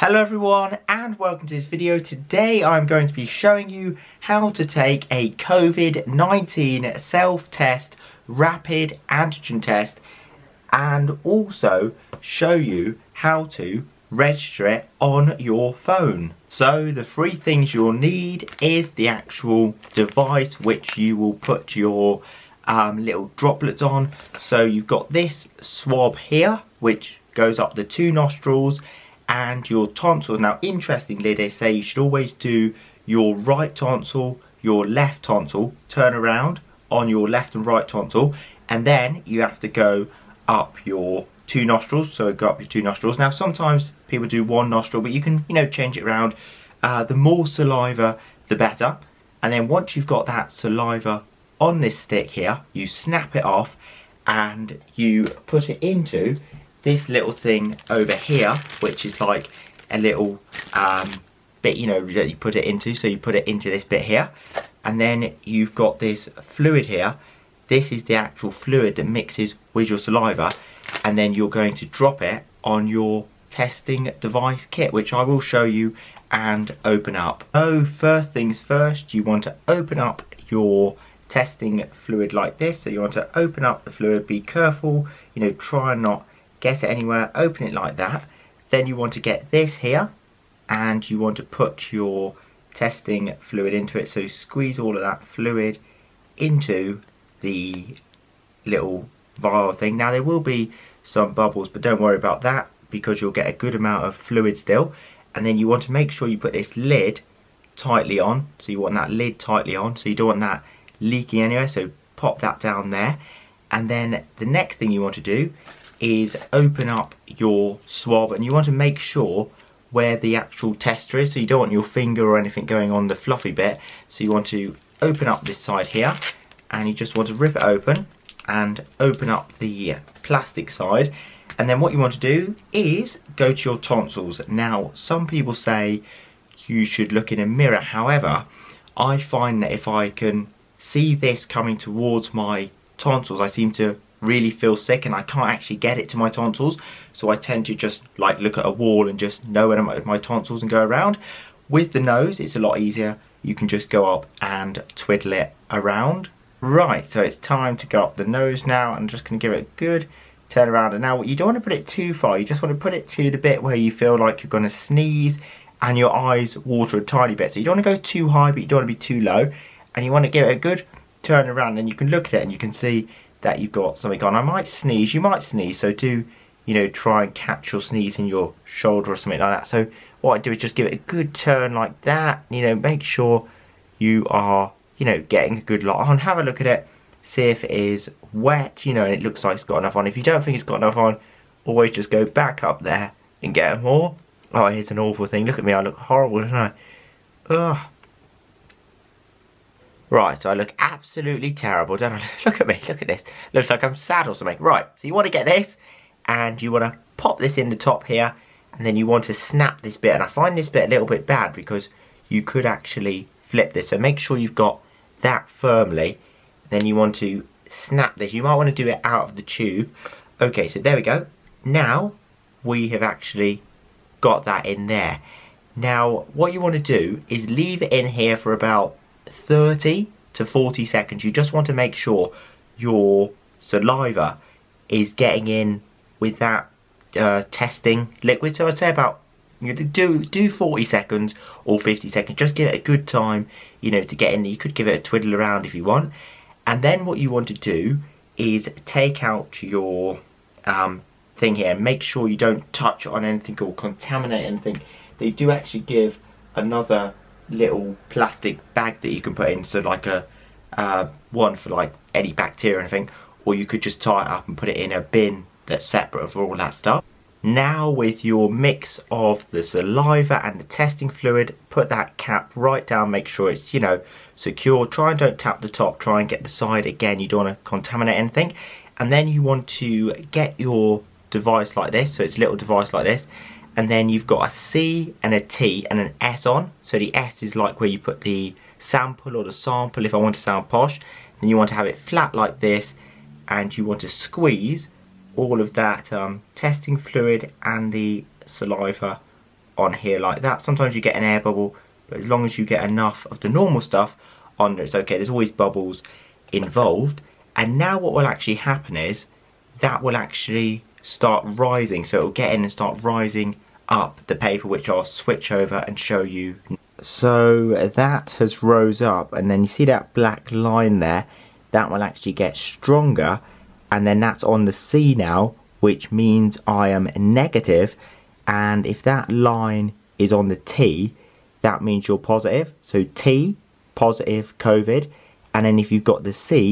Hello everyone and welcome to this video. Today I'm going to be showing you how to take a COVID-19 self-test rapid antigen test and also show you how to register it on your phone. So the three things you'll need is the actual device which you will put your little droplets on. So you've got this swab here which goes up the two nostrils and your tonsils. Now interestingly, they say you should always do your right tonsil, your left tonsil, turn around on your left and right tonsil, and then you have to go up your two nostrils. So go up your two nostrils. Now sometimes people do one nostril, but you can change it around. The more saliva the better. And then once you've got that saliva on this stick here, you snap it off and you put it into this little thing over here, which is like a little bit, that you put it into. So you put it into this bit here, and then you've got this fluid here. This is the actual fluid that mixes with your saliva, and then you're going to drop it on your testing device kit, which I will show you and open up. So first things first, you want to open up your testing fluid like this. So you want to open up the fluid, be careful, try and not get it anywhere, open it like that. Then you want to get this here and you want to put your testing fluid into it. So squeeze all of that fluid into the little vial thing. Now there will be some bubbles, but don't worry about that because you'll get a good amount of fluid still. And then you want to make sure you put this lid tightly on. So you want that lid tightly on, so you don't want that leaking anywhere, so pop that down there. And then the next thing you want to do is open up your swab, and you want to make sure where the actual tester is, so you don't want your finger or anything going on the fluffy bit. So you want to open up this side here and you just want to rip it open and open up the plastic side. And then what you want to do is go to your tonsils. Now some people say you should look in a mirror, however I find that if I can see this coming towards my tonsils, I seem to really feel sick and I can't actually get it to my tonsils, so I tend to just like look at a wall and just know when I'm at my tonsils and go around. With the nose it's a lot easier, you can just go up and twiddle it around. Right, so it's time to go up the nose now. I'm just going to give it a good turn around, and now you don't want to put it too far, you just want to put it to the bit where you feel like you're going to sneeze and your eyes water a tiny bit. So you don't want to go too high, but you don't want to be too low, and you want to give it a good turn around, and you can look at it and you can see that you've got something on. I might sneeze, you might sneeze, so do try and catch your sneeze in your shoulder or something like that. So what I do is just give it a good turn like that, make sure you are getting a good lot on. Have a look at it, see if it is wet, and it looks like it's got enough on. If you don't think it's got enough on, always just go back up there and get more. Oh, here's an awful thing, look at me, I look horrible, don't I? Ugh. Right, so I look absolutely terrible, don't I? Look at me, look at this. Looks like I'm sad or something. Right, so you want to get this, and you want to pop this in the top here, and then you want to snap this bit. And I find this bit a little bit bad because you could actually flip this. So make sure you've got that firmly. Then you want to snap this. You might want to do it out of the tube. Okay, so there we go. Now, we have actually got that in there. Now, what you want to do is leave it in here for about 30 to 40 seconds. You just want to make sure your saliva is getting in with that testing liquid. So I'd say about do 40 seconds or 50 seconds. Just give it a good time, to get in. You could give it a twiddle around if you want. And then what you want to do is take out your thing here and make sure you don't touch on anything or contaminate anything. They do actually give another little plastic bag that you can put in, so like a one for like any bacteria or anything, or you could just tie it up and put it in a bin that's separate for all that stuff. Now with your mix of the saliva and the testing fluid, put that cap right down, make sure it's secure. Try and don't tap the top, try and get the side. Again, you don't want to contaminate anything. And then you want to get your device like this, so it's a little device like this, and then you've got a C and a T and an S on. So the S is like where you put the sample or the sample, if I want to sound posh. Then you want to have it flat like this, and you want to squeeze all of that testing fluid and the saliva on here like that. Sometimes you get an air bubble, but as long as you get enough of the normal stuff on there, it's okay. There's always bubbles involved. And now what will actually happen is that will actually start rising. So it will get in and start rising up the paper, which I'll switch over and show you. So that has rose up, and then you see that black line there, that will actually get stronger, and then that's on the C now, which means I am negative. And if that line is on the T, that means you're positive. So T, positive COVID, and then if you've got the C,